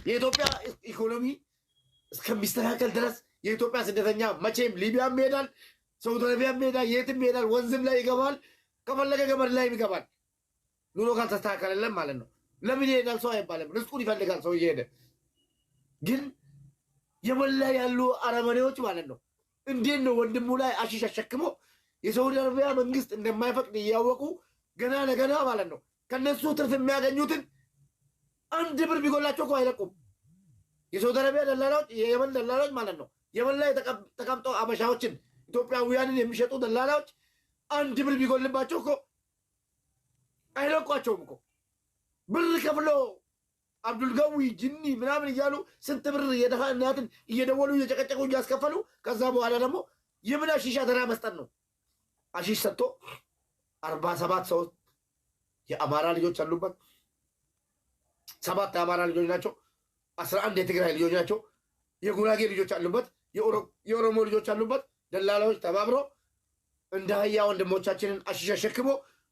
የኢትዮጵያ ኢኮኖሚ እስከሚስተካከል ድረስ የኢትዮጵያ ስደተኛ መቼም ሊቢያም ይሄዳል፣ ሳውዲ አረቢያም ይሄዳል፣ የትም ይሄዳል፣ ወንዝም ላይ ይገባል፣ ከፈለገ ገመድ ላይ ይገባል። ኑሮ ካልተስተካከለለን ማለት ነው። ለምን ይሄዳል ሰው አይባልም። ርስቁን ይፈልጋል ሰው እየሄደ ግን የመላ ያሉ አረመኔዎች ማለት ነው። እንዴት ነው ወንድሙ ላይ አሺሽ አሸክሞ የሳውዲ አረቢያ መንግስት እንደማይፈቅድ እያወቁ ገና ለገና ማለት ነው ከነሱ ትርፍ የሚያገኙትን አንድ ብር ቢጎላቸው እኮ አይለቁም። የሳውዲ አረቢያ ደላላዎች፣ የየመን ደላላዎች ማለት ነው የመን ላይ ተቀምጠው አበሻዎችን ኢትዮጵያውያንን የሚሸጡ ደላላዎች አንድ ብር ቢጎልባቸው እኮ አይለቋቸውም እኮ ብር ከፍሎ አብዱልጋዊ ጅኒ ምናምን እያሉ ስንት ብር የደሃ እናትን እየደወሉ እየጨቀጨቁ እያስከፈሉ ከዛ በኋላ ደግሞ የምን አሺሽ አደራ መስጠት ነው። አሺሽ ሰጥቶ 47 ሰዎች የአማራ ልጆች አሉበት፣ 7 የአማራ ልጆች ናቸው፣ 11 የትግራይ ልጆች ናቸው፣ የጉራጌ ልጆች አሉበት፣ የኦሮሞ ልጆች አሉበት። ደላላዎች ተባብሮ እንደ አህያ ወንድሞቻችንን አሺሽ አሸክሞ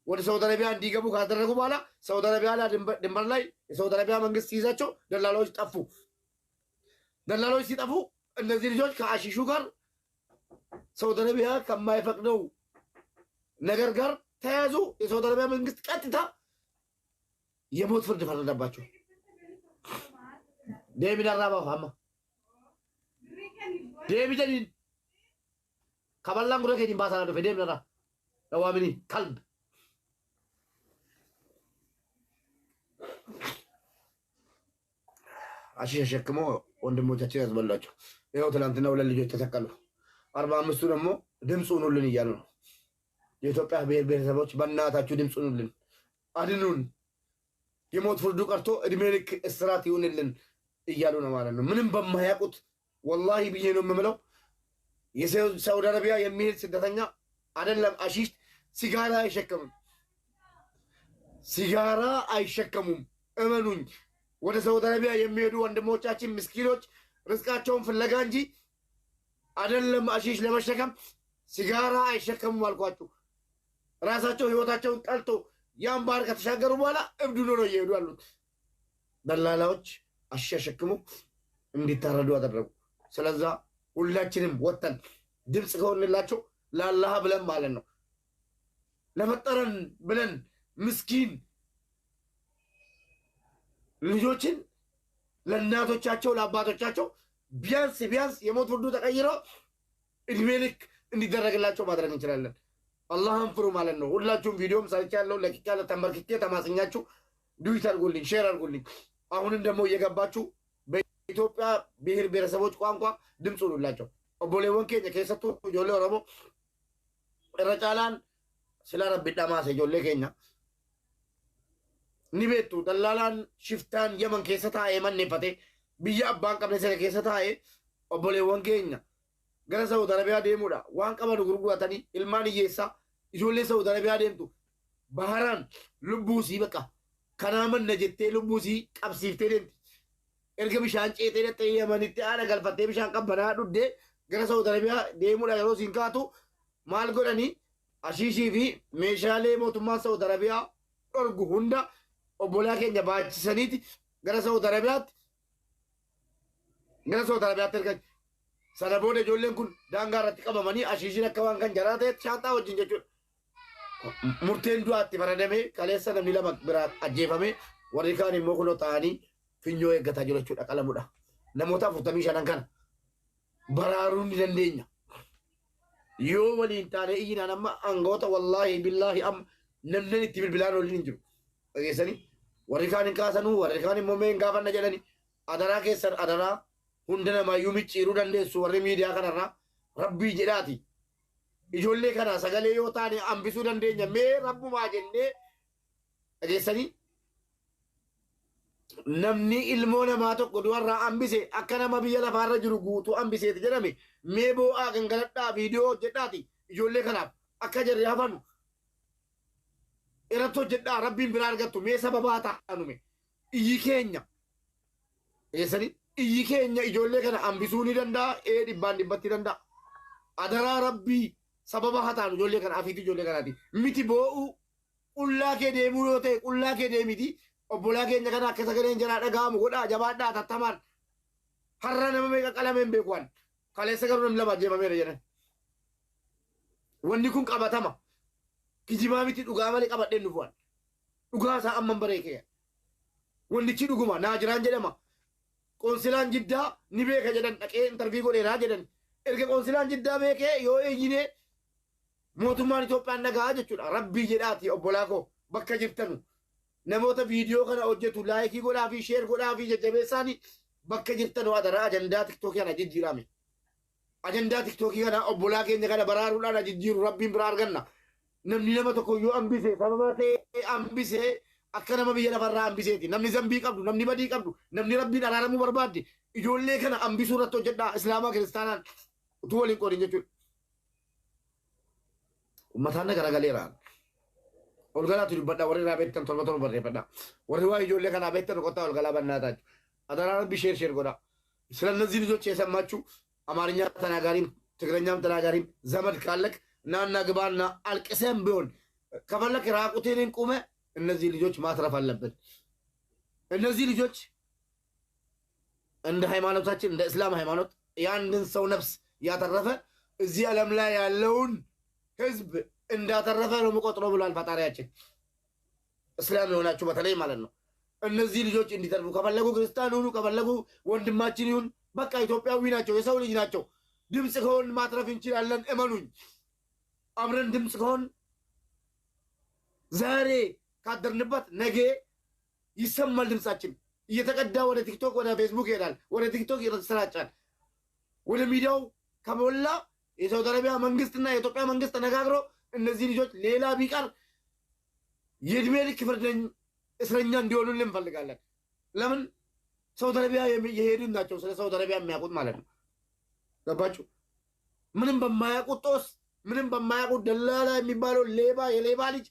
ወደ ሳውዲ አረቢያ እንዲገቡ ካደረጉ በኋላ ሳውዲ አረቢያ ላይ ድንበር ላይ የሳውዲ አረቢያ መንግስት ሲይዛቸው ደላላዎች ጠፉ። ደላላዎች ሲጠፉ እነዚህ ልጆች ከአሺሹ ጋር ሳውዲ አረቢያ ከማይፈቅደው ነገር ጋር ተያዙ። የሳውዲ አረቢያ መንግስት ቀጥታ የሞት ፍርድ ፈረደባቸው። ዴቪድ አራባ ፋማ ዴቪድ ከበላን ጉረ ከዲን ባሳና ዶ ዴቪድ አራ ለዋሚኒ ከልብ አሺሽ አሸክሞ ወንድሞቻችን ያዝበላቸው። ይኸው ትናንትና 2 ልጆች ተሰቀሉ። 45ቱ ደግሞ ድምፅ ሁኑልን እያሉ ነው። የኢትዮጵያ ብሔር ብሔረሰቦች በእናታችሁ ድምፅ ሁኑልን፣ አድኑን፣ የሞት ፍርዱ ቀርቶ እድሜ ልክ እስራት ይሁንልን እያሉ ነው ማለት ነው። ምንም በማያውቁት ወላሂ ብዬ ነው የምምለው። የሳውዲ አረቢያ የሚሄድ ስደተኛ አይደለም አሺሽ ሲጋራ አይሸከምም፣ ሲጋራ አይሸከሙም። እመኑኝ። ወደ ሳውዲ አረቢያ የሚሄዱ ወንድሞቻችን ምስኪኖች ርዝቃቸውን ፍለጋ እንጂ አይደለም አሺሽ ለመሸከም ሲጋራ አይሸከሙም አልኳችሁ። ራሳቸው ህይወታቸውን ጠልቶ ያን ባህር ከተሻገሩ በኋላ እብድ ሆነው ነው እየሄዱ ያሉት። ደላላዎች አሺሽ አሸክሙ እንዲታረዱ አደረጉ። ስለዛ ሁላችንም ወጥተን ድምፅ ከሆንላቸው ለአላህ ብለን ማለት ነው ለፈጠረን ብለን ምስኪን ልጆችን ለእናቶቻቸው ለአባቶቻቸው ቢያንስ የሞት ፍርዱ ተቀይሮ እድሜ ልክ እንዲደረግላቸው ማድረግ እንችላለን። አላህን ፍሩ ማለት ነው። ሁላችሁም ቪዲዮም ሰርቻለሁ፣ ለቅቄያለሁ። ተንበርክኬ ተማጽኛችሁ ዱዊት አድርጉልኝ፣ ሼር አድርጉልኝ። አሁንም ደግሞ እየገባችሁ በኢትዮጵያ ብሔር ብሔረሰቦች ቋንቋ ድምፅ ሁኑላቸው። ኦቦሌወን ኬኛ ከሰቱ ጆሌ ኦሮሞ ረጫላን ስለ ረቢ ዳማሰ ጆሌ ኬኛ ኒቤቱ ደላላን ሽፍታን የመን keessa taa'ee manneeffate biyya abbaan qabne sana keessa taa'ee obboleewwan keenya gara Saudi Arabiyaa deemuudha waan qaban gurguratanii ilmaan hiyyeessaa ijoollee Saudi Arabiyaa deemtu baharaan lubbuusii baqa kanaa manna jettee lubbuusii qabsiiftee deemti. Erga bishaan ceetee dhattee Yemanitti haadha galfattee bishaan qabbanaa dhuddee gara Saudi Arabiyaa deemuudha yeroo siin kaatu maal godhanii ashiishii fi meeshaalee mootummaan Saudi Arabiyaa dhorgu hunda obbolaa keenya baachisaniiti gara Saudi Arabiyaatti ergan. Sana booda ijoolleen kun daangaa irratti qabamanii ashiishiin akka waan kan jaraa ta'etti shaanxaa wajjin jechuudha. Murteen du'aatti faradamee kaleessa namni 2 biraa ajjeefamee warri kaan immoo kunoo ta'anii finyoo eeggataa jiru jechuudha qalamudha. Namoota 45 kana baraaruun ni dandeenya. Yoo waliin taanee iyyinaan amma aangoota wallaahi billaahi amma namni itti bilbilaan waliin hin jiru. Dhageessanii warri kaan hin kaasanuu warri kaan immoo mee hin gaafanna jedhanii adaraa keessan adaraa hunda namaayyuu micciiruu dandeessu warri miidiyaa kanarraa rabbii jedhaati. Ijoollee kana sagalee yoo taane hambisuu dandeenya mee rabbumaa jennee dhageessanii namni ilmoo namaa tokko du'arraa hambise akka nama biyya lafaarra jiru guutuu hambiseeti jedhame mee boo'aa gangaladhaa viidiyoo hojjedhaati ijoollee kanaaf akka jarri hafanu irratti hojjedhaa rabbiin biraa argattu mee sababaa ta'anume iyyi keenya dhageessanii iyyi keenya ijoollee kana hambisuu ni danda'a dhibbaan dhibbatti danda'a. Adaraa rabbii sababa haa taanu ijoollee kana afiitu ijoollee kanaati miti boo'u qullaa kee deemuu yoo ta'e qullaa kee deemiti obbolaa keenya kana akka sagaleen jalaa dhaga'amu godhaa jabaadhaa tattamaan har'a nama meeqa qalameen beekuwan kaleessa garuu namni lama ajjeefameera jedhan wanni kun qabatama kijibaa miti dhugaa malee qabadheen dhufuwan dhugaa isaa amman bareekee wannichi dhuguma naa jiraan jedhama qoonsilaan jiddaa ni beeka jedhan dhaqee intarvii godheeraa jedhan erga qoonsilaan jiddaa beekee yoo eeyyine mootummaan Itoophiyaan nagaa jechuudha rabbii jedhaati obbolaa koo bakka jirtanu namoota viidiyoo kana hojjetu laayikii godhaa fi sheer godhaa fi jajjabeessaanii bakka jirtanu adara ajandaa tiktookii kana jijjiirame ajandaa tiktookii kana obbolaa keenya kana baraaruudhaan jijjiiru rabbiin biraa arganna namni nama tokko yoo hambise sababa ta'ee hambise akka nama biyya lafarraa hambiseeti namni zambii qabdu namni badii qabdu namni rabbiin araaramuu barbaadde ijoollee kana hambisuu irratti hojjedhaa islaamaa kiristaanaan utuu waliin qoodin jechuudha ummataan garagaleeraan ol galaatu dubbadhaa warri irraa beektan torba torba barreeffadhaa warri waa ijoollee kanaa beektan qottaa ol galaa bannaataa አደራ ረቢ ሼር ጎዳ ስለነዚህ ልጆች የሰማችሁ አማርኛ ተናጋሪም ትግረኛም ተናጋሪም ዘመድ ካለክ ናና ግባና አልቅሰም ቢሆን ከፈለክ ራቁቴን ቁመ እነዚህ ልጆች ማትረፍ አለብን እነዚህ ልጆች እንደ ሃይማኖታችን እንደ እስላም ሃይማኖት ያንድን ሰው ነፍስ ያተረፈ እዚህ ዓለም ላይ ያለውን ህዝብ እንዳተረፈ ነው መቆጥሮ ብሏል ፈጣሪያችን እስላም የሆናችሁ በተለይ ማለት ነው እነዚህ ልጆች እንዲተርፉ ከፈለጉ ክርስቲያን ሁኑ ከፈለጉ ወንድማችን ይሁን በቃ ኢትዮጵያዊ ናቸው የሰው ልጅ ናቸው ድምጽ ከሆን ማትረፍ እንችላለን እመኑኝ አብረን ድምጽ ከሆን ዛሬ ካደርንበት ነገ ይሰማል ድምጻችን እየተቀዳ ወደ ቲክቶክ ወደ ፌስቡክ ይሄዳል ወደ ቲክቶክ ይተሰራጫል ወደ ሚዲያው ከሞላ የሳውዲ አረቢያ መንግስትና የኢትዮጵያ መንግስት ተነጋግሮ እነዚህ ልጆች ሌላ ቢቀር የእድሜ ልክ ፍርደኝ እስረኛ እንዲሆኑልን እንፈልጋለን ለምን ሳውዲ አረቢያ የሄዱ ናቸው ስለ ሳውዲ አረቢያ የሚያውቁት ማለት ነው ገባችሁ ምንም በማያውቁት ጦስ ምንም በማያውቁት ደላላ የሚባለው ሌባ የሌባ ልጅ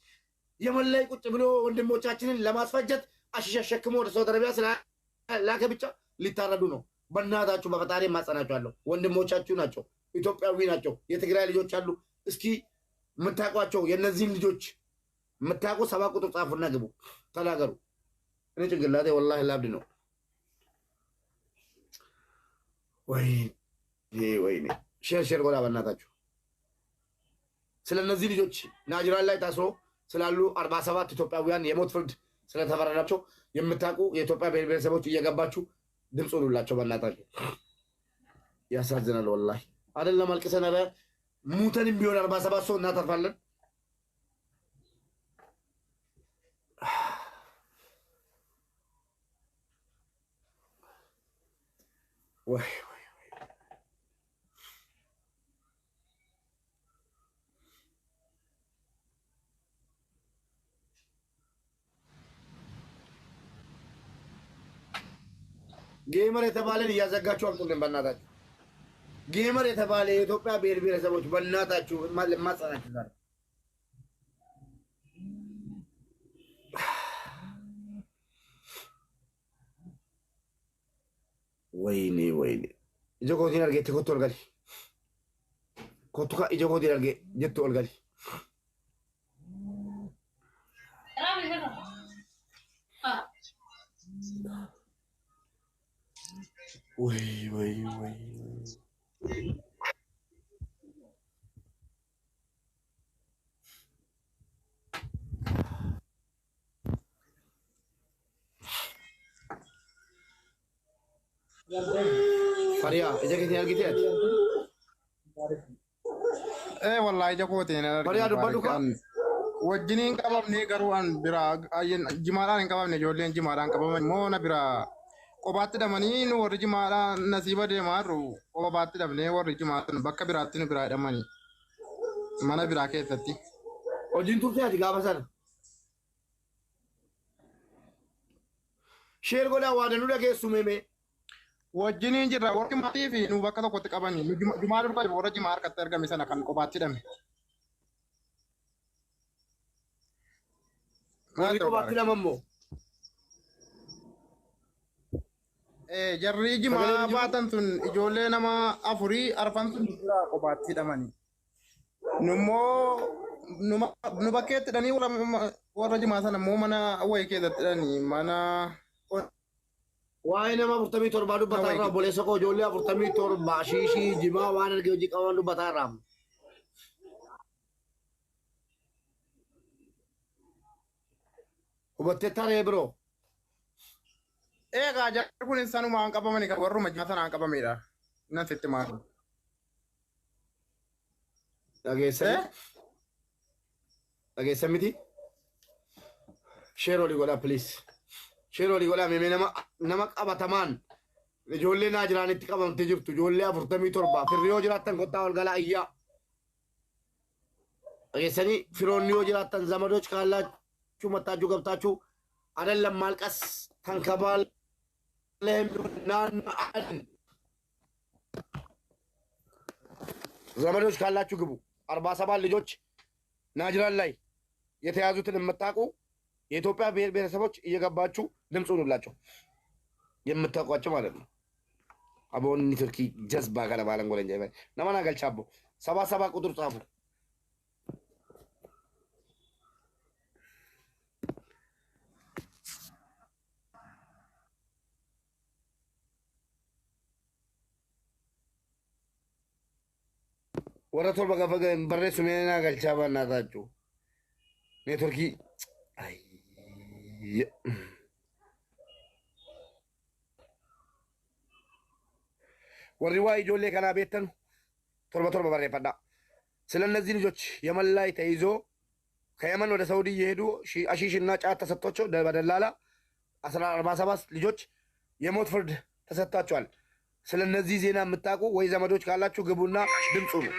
የመላይ ቁጭ ብሎ ወንድሞቻችንን ለማስፈጀት አሽሸክሞ ወደ ሳውዲ አረቢያ ስላላከ ብቻ ሊታረዱ ነው በእናታችሁ በፈጣሪ ማጸናችኋለሁ ወንድሞቻችሁ ናቸው ኢትዮጵያዊ ናቸው የትግራይ ልጆች አሉ እስኪ የምታውቋቸው የነዚህን ልጆች የምታውቁ 7 ቁጥር ጻፉና ግቡ ተናገሩ እኔ ጭንቅላቴ ወላሂ ላብድ ነው ወይኔ ሼር ጎዳ በእናታችሁ ስለነዚህ ልጆች ናጅራን ላይ ታስሮ ስላሉ 47 ኢትዮጵያውያን የሞት ፍርድ ስለተፈረደባቸው የምታውቁ የኢትዮጵያ ብሔረሰቦች እየገባችሁ ድምጽ ሁኑላቸው በእናታችሁ ያሳዝናል ወላሂ አይደለም አልቅሰን ኧረ ሙተንም ቢሆን 47 ሰው እናተርፋለን ወይ ጌመር የተባለን እያዘጋችሁ አምጡልን በእናታችሁ ጌመር የተባለ የኢትዮጵያ ብሔር ብሔረሰቦች በእናታችሁ ማጸናችሁ ዛሬ ወይኔ ኢጆኮቲን አርጌ ተኮቶ አልጋሊ ኮቱካ ኢጆኮቲን አርጌ ጀቶ አልጋሊ ወይ Faria, ija keetiin argiteet? Wallahi ija kootiin Faria dubbadhu ka? wajjiniin qabamne garuu an biraa jimaadhaan hin qabamne ijoolleen jimaadhaan qabaman moo na biraa qobaatti dhamanii nu warri jimaadhaan nasiiba deemaa jirru qobaatti dhabnee warri jimaadhaan bakka biraatti nu biraa hidhamanii mana biraa keessatti. Hojiin turte ati gaafa sana? Sheer godhaa waa danuu dhageessu meemee? wajjiniin jirra warri maatii fi nu bakka tokkotti qabanii jumaa dhufa warra jimaa harkatti argame sana kan qobaatti hidhame. Warri qobaatti hidhaman moo? Jarri jimaa baatan sun ijoollee nama 4 arfan sun jira qobaatti hidhamanii. Nummoo nu bakkeetti hidhanii warra jimaa sana immoo mana wayii keessatti dhani mana Waa'ee nama 47 dubbataa irraa obboleessa koo ijoollee 47 shiishii jimaa waan arge hojii qaban dubbataa irraa. Hubattee taree biroo. eegaa jarri kun insanumaan qabamanii kan warruma jimaa sanaan qabamedha. Nan sitti maatu. Dhageessan miti? Sheeroo dhigodhaa please. Sheeroo dhigodhaa mimee nama qabatamaan ijoollee naa jiraanitti qabamtee jirtu ijoollee 47 firri yoo jiraattan kottaa ol galaa iyyaa. Dhageessanii firoonni yoo jiraattan zamadoች ካላችሁ መጣችሁ ገብታችሁ አይደለም ማልቀስ ተንከባል ለምናን ዘመዶች ካላችሁ ግቡ። 47 ልጆች ናጅራን ላይ የተያዙትን የምታውቁ የኢትዮጵያ ብሔር ብሔረሰቦች እየገባችሁ ድምፅ ሁኑላቸው የምታውቋቸው ማለት ነው። አቦን ቱርኪ ጀዝባ ጋር ባለን ጎለንጃ ይባል ነማና ገልቻቦ 77 ቁጥር ጻፉ። ወረቶል በገፈገ በሬሱ ሜና ገልቻባ እናታችሁ ኔትወርኪ አይ ወሪዋ ይጆሌ ከና ቤተን ቶርባ በሬፈዳ ስለነዚህ ልጆች የመን ላይ ተይዞ ከየመን ወደ ሳውዲ እየሄዱ አሺሽና ጫት ተሰጥቷቸው በደላላ 47 ልጆች የሞት ፍርድ ተሰጥቷቸዋል። ስለነዚህ ዜና የምታውቁ ወይ ዘመዶች ካላችሁ ግቡና ድምፁ ነው።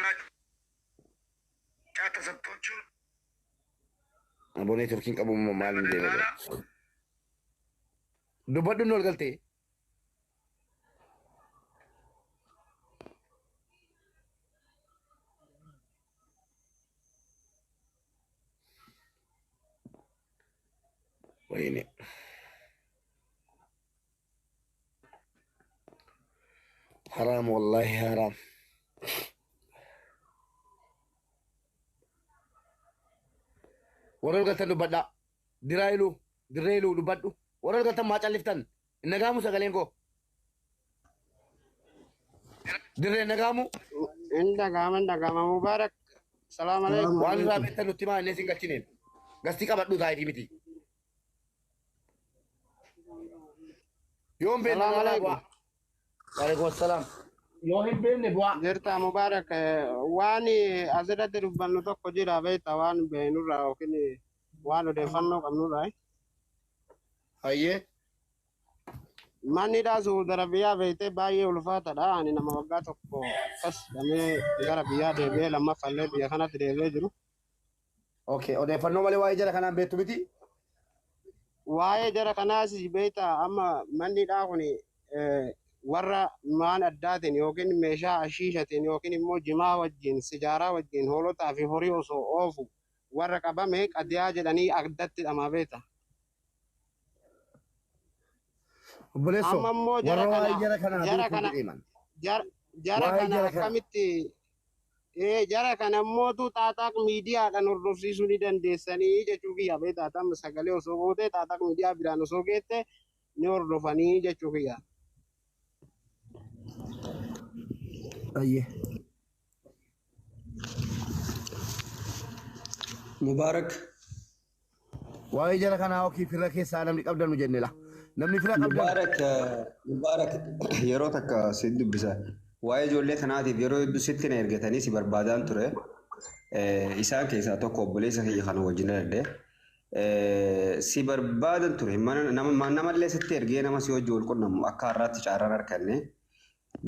ጫት ተሰጥቷቸው አቦኔ ቱርኪን ቀቡ ማል እንደ ነገር ዱበዱ ነው ገልቴ ወይኔ حرام والله حرام ورل قلت دبدا درايلو دبدو ورل قلت ما چلفتن نغامو سغلينكو دري نغامو Indagama Mubarak. Salam alaikum. وان رابطن نتيما نسين قلتين غستي قبدو تايتي متي يوم بين Salam عليكم alaikum. وعليكم السلام يوم بين بوا Jirta Mubarak waan asirratti dubbannu tokko jira beekta waan beenurraa yookiin waan odeeffannoo qabnurraa. هاي Manni Saudi Arabiyaa beektee baay'ee ulfaataadha. Ani nama waggaa tokko akkas damee gara biyyaa deebi'ee lammaffallee biyya kanatti deebi'ee jiru. اوكي odeeffannoo malee waa'ee jara kanaan beektu miti Waa'ee jara kanaas beekta amma mannidhaa kun warra maan addaatiin yookiin meeshaa ashiishatiin yookiin immoo jimaa wajjin sijaaraa wajjin hoolotaa fi horii osoo oofu warra qabame qadiyaa jedhanii addatti dhamaa beekta. obboleesso Amma immoo warra waa'ee jara jara kanaa kana beekuu deeman jara waa'ee kana jara kana akkamitti jara kana immootu xaaxaaq miidiyaadhaan hordofsiisuu ni dandeessanii jechuu kiyya beektaa tamma sagalee osoo gootee xaaxaaq miidiyaa biraan osoo geette ni hordofanii jechuu kiyya. ايه مبارك waa'ee jara kanaa okii firra keessaa namni qabdanu jenne la namni firra qabdan مبارك yeroo takka si dubbisa waa'ee ijoollee kanaatiif yeroo hedduu sitti na ergatanii si barbaadaan ture isaan keessaa tokko obboleessa kiyya kana wajjin dadde si barbaadan ture namallee sitti ergee nama si wajji wal qunnamu akka har'aatti caarraan harkanne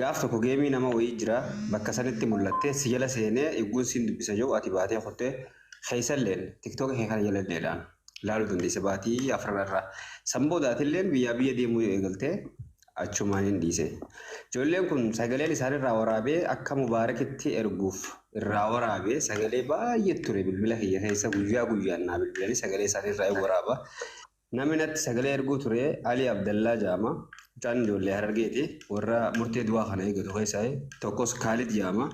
gaaf tokko geemii nama wayii jira bakka sanitti mul'attee si jala seenee eegguun siin dubbisa jiru ati baatee qottee keessalleen tiktook kee kana jalalleedhaan laaluu dandeessa baatii afran irraa sanboodaatilleen biyya deemuu eegaltee achumaan hin dhiise. Ijoolleen kun sagaleen isaanirraa waraabee akka Mubaarakitti erguuf irraa waraabee sagalee baay'ee ture bilbila kiyya keessa guyyaa guyyaan naa bilbilanii sagalee isaanirraa waraaba. Namni natti sagalee erguu ture Ali Abdallaa Jaama. Mucaan ijoollee Harargeeti warra murtee du'aa kana eegatu keessaa tokkos Kaalid Jaama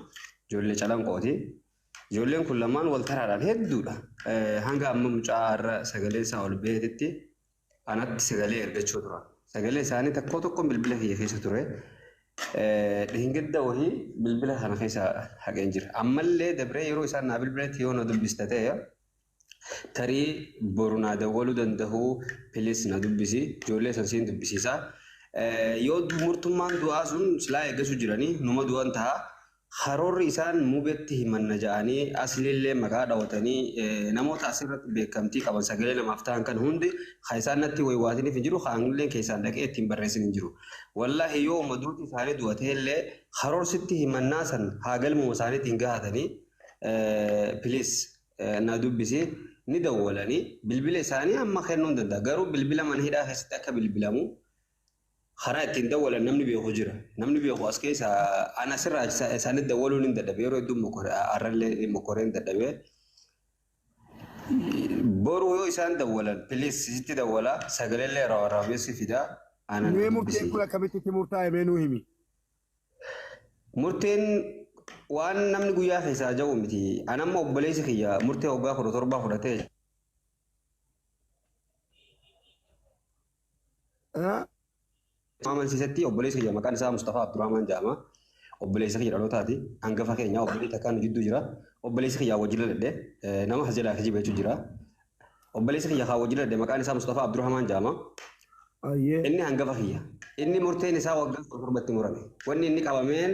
ijoollee Calanqooti. Ijoolleen kun lamaan wal taraadhaan hedduudha. Hanga amma mucaa irra sagalee isaa ol beetetti anatti sagalee ergachuu tura. Sagalee isaanii tokko tokkoon bilbila kiyya keessa ture. Dhihingidda wahii bilbila kana keessa haqeen jira. Ammallee dabree yeroo isaan naa bilbilatti yoo na dubbista ta'e tarii boru naa dawwaluu danda'u pilis na dubbisi. Ijoollee sansiin dubbisiisa. Yoo murtummaan du'aa sun silaa eeggasuu jiranii numa du'an ta'a. Haroorri isaan mubetti himanna ja'anii asliillee maqaa dhawatanii namoota asirratti beekamtii qaban sagalee namaaf ta'an kan hundi haa isaan natti waywaatiniif hin jiru haa angilleen keessaan dhaqee ittiin barreessin hin jiru. Wallaahi yoo maduuti isaanii du'ateellee haroorsitti himannaa san haa galmuma isaaniitiin gahatanii pilis na dubbisi ni dawwalanii bilbila isaanii amma kennuu hin danda'a. Garuu bilbila mana hidhaa keessatti akka bilbilamu karaa ittiin dawwalan namni beeku jira. Namni beeku as keessa ana sirraa isaanitti dawwaluun hin dadhabe yeroo hedduu arrallee mokoreen dadhabe. Boru yoo isaan dawwalan pilis sitti dawwala sagaleellee raawwabeessi fida. Mee murteen kun akkamitti murtaa'e meenuu himi? Murteen waan namni guyyaa keessaa jahu miti. Anamma obboleessi kiyya murtee waggaa 17 fudhatee. Amansiisatti obboleessa kiyya maqaan isaa Mustafaa Abdurrahman jedhama. Obboleessa kiyya dhalootaati. Hangafa keenya obboleessa takkaan jidduu jira. Obboleessa kiyya wajjin ladhee nama as jalaa kijibee jira. Obboleessa kiyya haa wajjin ladhee maqaan isaa Mustafaa Abdurrahman jedhama. Inni hangafa kiyya. Inni murteen isaa waggaa 7tti murame. Wanni inni qabameen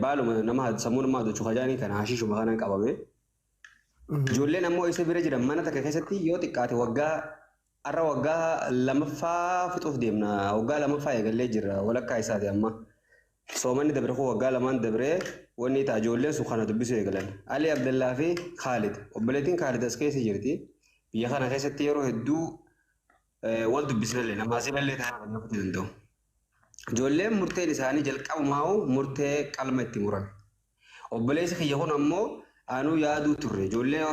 baaluma nama sammuu namaa hojjechuu kajaanii kana hashiishuma kanaan qabame. Ijoolleen ammoo isa bira jiran mana takka keessatti yoo xiqqaate waggaa arra waggaa lamaffaa fixuuf deemna. Waggaa lamaffaa eegallee jira walakkaa isaati amma. Soomanni dabre koo waggaa lamaan dabree wanni ta'a ijoolleen sun kana dubbisuu eegalan. Ali Abdallaa fi Khaalid. Obboleettiin Khaalid as keessa jirti. Biyya kana keessatti yeroo hedduu wal dubbisnallee namaa sinallee ta'an kan nafti danda'u. Ijoolleen murteen isaanii jalqabumaa murtee qalma itti muran. Obboleessi kiyya kun ammoo anuu yaaduu turre. Ijoollee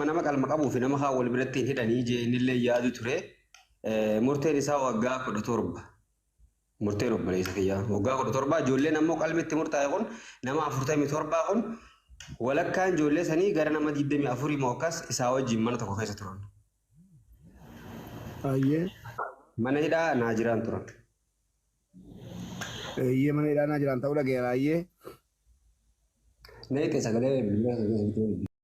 nama qalma qabuu fi nama haa wal biratti hidhanii jeenillee yaaduu ture. Murteen isaa waggaa 17. Murteen obboleessa kiyyaa waggaa 17 ijoolleen ammoo qalmi itti murtaa'e kun nama 47 kun walakkaan ijoollee sanii gara nama 24 moo akkas isaa wajjin mana tokko keessa turan. Mana hidhaa naa jiraan turan. Mana hidhaa naa jiraan ta'uu dhageera. Nee, que sagalee bilbila